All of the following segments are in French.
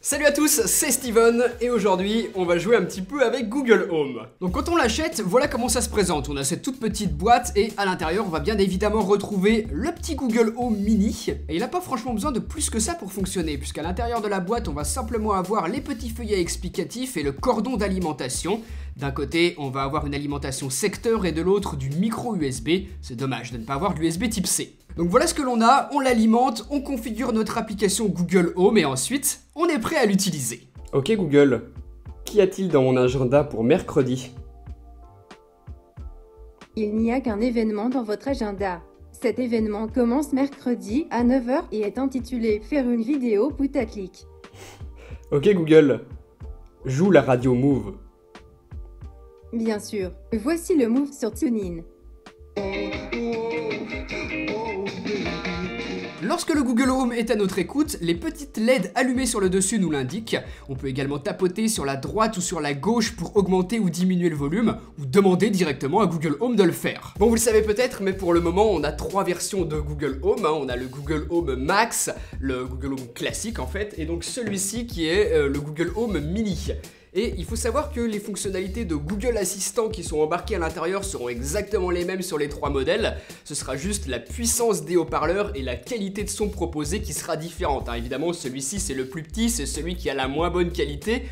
Salut à tous, c'est Steven et aujourd'hui on va jouer un petit peu avec Google Home. Donc quand on l'achète, voilà comment ça se présente. On a cette toute petite boîte et à l'intérieur on va bien évidemment retrouver le petit Google Home mini. Et il n'a pas franchement besoin de plus que ça pour fonctionner, puisqu'à l'intérieur de la boîte on va simplement avoir les petits feuillets explicatifs et le cordon d'alimentation. D'un côté on va avoir une alimentation secteur et de l'autre du micro USB. C'est dommage de ne pas avoir de l'USB type C. Donc voilà ce que l'on a, on l'alimente, on configure notre application Google Home et ensuite, on est prêt à l'utiliser. Ok Google, qu'y a-t-il dans mon agenda pour mercredi? Il n'y a qu'un événement dans votre agenda. Cet événement commence mercredi à 9 h et est intitulé « Faire une vidéo putaclic ». Ok Google, joue la radio Move. Bien sûr, voici le Move sur TuneIn. Lorsque le Google Home est à notre écoute, les petites LED allumées sur le dessus nous l'indiquent. On peut également tapoter sur la droite ou sur la gauche pour augmenter ou diminuer le volume, ou demander directement à Google Home de le faire. Bon, vous le savez peut-être, mais pour le moment, on a trois versions de Google Home. On a le Google Home Max, le Google Home classique en fait, et donc celui-ci qui est le Google Home Mini. Et il faut savoir que les fonctionnalités de Google Assistant qui sont embarquées à l'intérieur seront exactement les mêmes sur les trois modèles. Ce sera juste la puissance des haut-parleurs et la qualité de son proposée qui sera différente. Évidemment, celui-ci c'est le plus petit, c'est celui qui a la moins bonne qualité.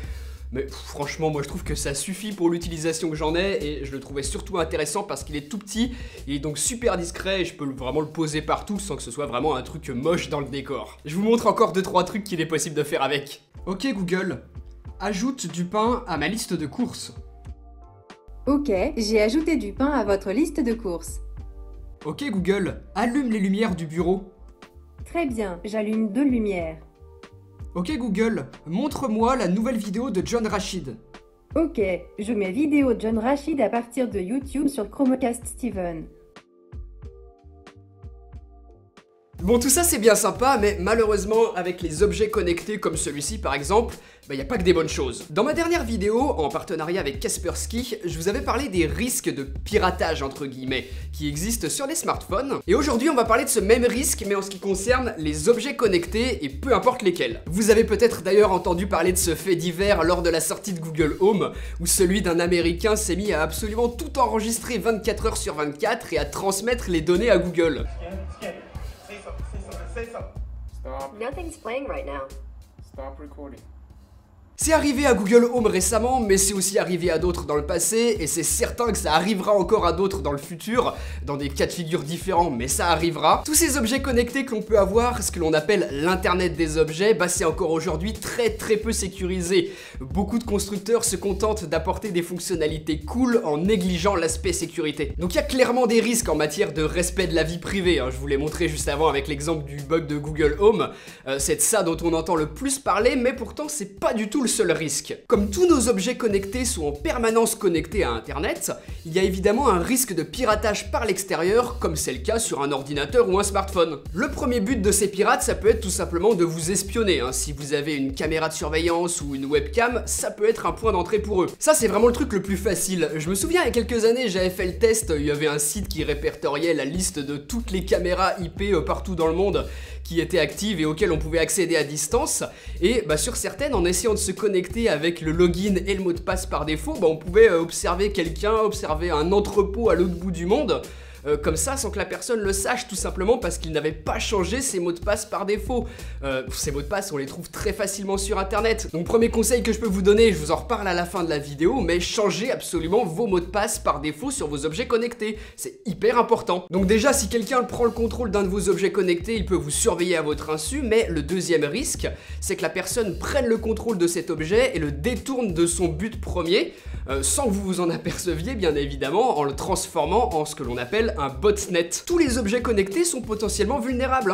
Mais franchement, moi je trouve que ça suffit pour l'utilisation que j'en ai et je le trouvais surtout intéressant parce qu'il est tout petit, il est donc super discret et je peux vraiment le poser partout sans que ce soit vraiment un truc moche dans le décor. Je vous montre encore 2-3 trucs qu'il est possible de faire avec. Ok Google, ajoute du pain à ma liste de courses. Ok, j'ai ajouté du pain à votre liste de courses. Ok Google, allume les lumières du bureau. Très bien, j'allume 2 lumières. Ok Google, montre-moi la nouvelle vidéo de John Rachid. Ok, je mets vidéo de John Rachid à partir de YouTube sur Chromecast Steven. Bon, tout ça c'est bien sympa, mais malheureusement avec les objets connectés comme celui-ci par exemple, y a pas que des bonnes choses. Dans ma dernière vidéo, en partenariat avec Kaspersky, je vous avais parlé des risques de piratage entre guillemets qui existent sur les smartphones. Et aujourd'hui on va parler de ce même risque mais en ce qui concerne les objets connectés et peu importe lesquels. Vous avez peut-être d'ailleurs entendu parler de ce fait divers lors de la sortie de Google Home où celui d'un Américain s'est mis à absolument tout enregistrer 24 heures sur 24 et à transmettre les données à Google. Stop. Nothing's playing right now. Stop recording. C'est arrivé à Google Home récemment, mais c'est aussi arrivé à d'autres dans le passé, et c'est certain que ça arrivera encore à d'autres dans le futur, dans des cas de figure différents, mais ça arrivera. Tous ces objets connectés que l'on peut avoir, ce que l'on appelle l'internet des objets, c'est encore aujourd'hui très peu sécurisé. Beaucoup de constructeurs se contentent d'apporter des fonctionnalités cool en négligeant l'aspect sécurité. Donc il y a clairement des risques en matière de respect de la vie privée, je vous l'ai montré juste avant avec l'exemple du bug de Google Home. C'est de ça dont on entend le plus parler, mais pourtant c'est pas du tout le seul risque. Comme tous nos objets connectés sont en permanence connectés à Internet, il y a évidemment un risque de piratage par l'extérieur, comme c'est le cas sur un ordinateur ou un smartphone. Le premier but de ces pirates, ça peut être tout simplement de vous espionner. Si vous avez une caméra de surveillance ou une webcam, ça peut être un point d'entrée pour eux. Ça, c'est vraiment le truc le plus facile. Je me souviens, il y a quelques années, j'avais fait le test, il y avait un site qui répertoriait la liste de toutes les caméras IP partout dans le monde qui étaient actives et auxquelles on pouvait accéder à distance, et sur certaines, en essayant de se connecter avec le login et le mot de passe par défaut, on pouvait observer quelqu'un, observer un entrepôt à l'autre bout du monde, comme ça sans que la personne le sache, tout simplement parce qu'il n'avait pas changé ses mots de passe par défaut. Ces mots de passe on les trouve très facilement sur internet, donc premier conseil que je peux vous donner, je vous en reparle à la fin de la vidéo, mais changez absolument vos mots de passe par défaut sur vos objets connectés, c'est hyper important. Donc déjà si quelqu'un prend le contrôle d'un de vos objets connectés, il peut vous surveiller à votre insu, mais le deuxième risque, c'est que la personne prenne le contrôle de cet objet et le détourne de son but premier, sans que vous vous en aperceviez bien évidemment, en le transformant en ce que l'on appelle un botnet. Tous les objets connectés sont potentiellement vulnérables,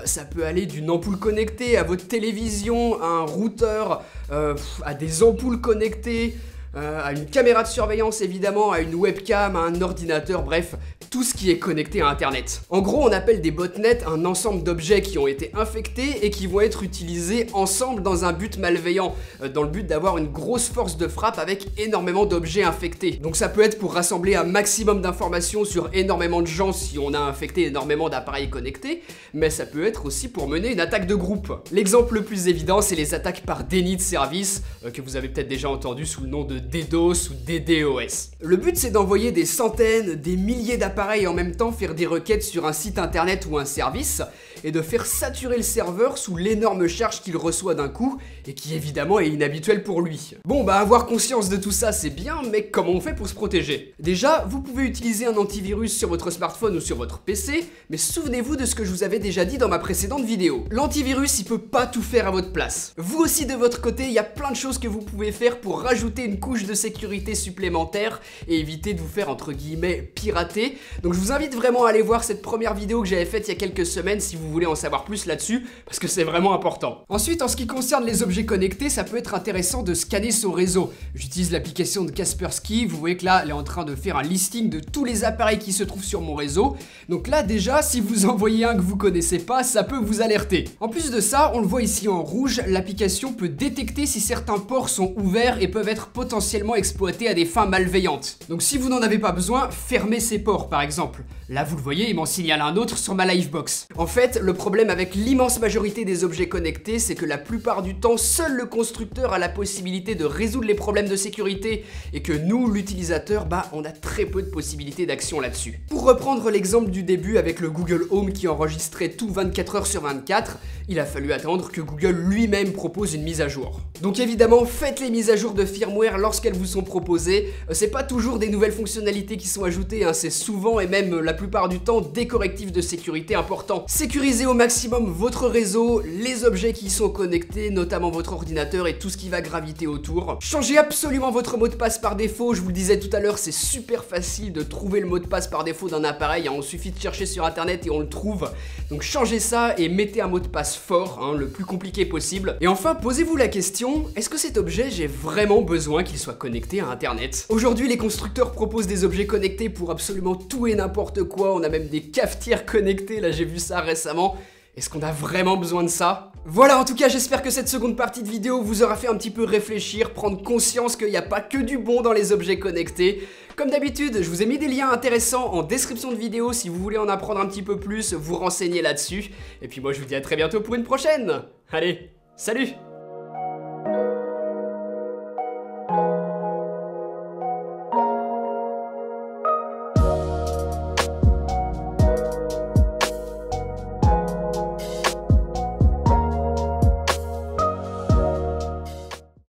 ça peut aller d'une ampoule connectée à votre télévision, à un routeur, à des ampoules connectées, à une caméra de surveillance évidemment, à une webcam, à un ordinateur, bref, tout ce qui est connecté à internet. En gros, on appelle des botnets un ensemble d'objets qui ont été infectés et qui vont être utilisés ensemble dans un but malveillant, dans le but d'avoir une grosse force de frappe avec énormément d'objets infectés. Donc ça peut être pour rassembler un maximum d'informations sur énormément de gens si on a infecté énormément d'appareils connectés, mais ça peut être aussi pour mener une attaque de groupe. L'exemple le plus évident, c'est les attaques par déni de service, que vous avez peut-être déjà entendu sous le nom de DDoS ou DDoS. Le but, c'est d'envoyer des centaines, des milliers d'appareils en même temps faire des requêtes sur un site internet ou un service, et de faire saturer le serveur sous l'énorme charge qu'il reçoit d'un coup, et qui évidemment est inhabituel pour lui. Bon bah avoir conscience de tout ça c'est bien, mais comment on fait pour se protéger? Déjà, vous pouvez utiliser un antivirus sur votre smartphone ou sur votre PC, mais souvenez-vous de ce que je vous avais déjà dit dans ma précédente vidéo. L'antivirus il peut pas tout faire à votre place. Vous aussi de votre côté, il y a plein de choses que vous pouvez faire pour rajouter une couche de sécurité supplémentaire et éviter de vous faire entre guillemets pirater. Donc je vous invite vraiment à aller voir cette première vidéo que j'avais faite il y a quelques semaines si vous voulez en savoir plus là-dessus, parce que c'est vraiment important. Ensuite, en ce qui concerne les objets connectés, ça peut être intéressant de scanner son réseau. J'utilise l'application de Kaspersky, vous voyez que là, elle est en train de faire un listing de tous les appareils qui se trouvent sur mon réseau. Donc là, déjà, si vous en voyez un que vous connaissez pas, ça peut vous alerter. En plus de ça, on le voit ici en rouge, l'application peut détecter si certains ports sont ouverts et peuvent être potentiellement exploités à des fins malveillantes. Donc si vous n'en avez pas besoin, fermez ces ports par exemple. Là, vous le voyez, il m'en signale un autre sur ma Livebox. En fait, le problème avec l'immense majorité des objets connectés, c'est que la plupart du temps, seul le constructeur a la possibilité de résoudre les problèmes de sécurité et que nous, l'utilisateur, on a très peu de possibilités d'action là-dessus. Pour reprendre l'exemple du début avec le Google Home qui enregistrait tout 24 heures sur 24, il a fallu attendre que Google lui-même propose une mise à jour. Donc évidemment, faites les mises à jour de firmware lorsqu'elles vous sont proposées. C'est pas toujours des nouvelles fonctionnalités qui sont ajoutées, c'est souvent et même la plupart du temps des correctifs de sécurité importants. Sécurisez au maximum votre réseau, les objets qui y sont connectés, notamment votre ordinateur et tout ce qui va graviter autour. Changez absolument votre mot de passe par défaut, je vous le disais tout à l'heure, c'est super facile de trouver le mot de passe par défaut d'un appareil, on suffit de chercher sur internet et on le trouve. Donc changez ça et mettez un mot de passe fort, le plus compliqué possible. Et enfin, posez-vous la question, est-ce que cet objet, j'ai vraiment besoin qu'il soit connecté à internet? Aujourd'hui, les constructeurs proposent des objets connectés pour absolument tout et n'importe quoi, on a même des cafetières connectées, là j'ai vu ça récemment. Est-ce qu'on a vraiment besoin de ça? Voilà, en tout cas, j'espère que cette seconde partie de vidéo vous aura fait un petit peu réfléchir, prendre conscience qu'il n'y a pas que du bon dans les objets connectés. Comme d'habitude, je vous ai mis des liens intéressants en description de vidéo si vous voulez en apprendre un petit peu plus, vous renseigner là-dessus. Et puis moi, je vous dis à très bientôt pour une prochaine. Allez, salut!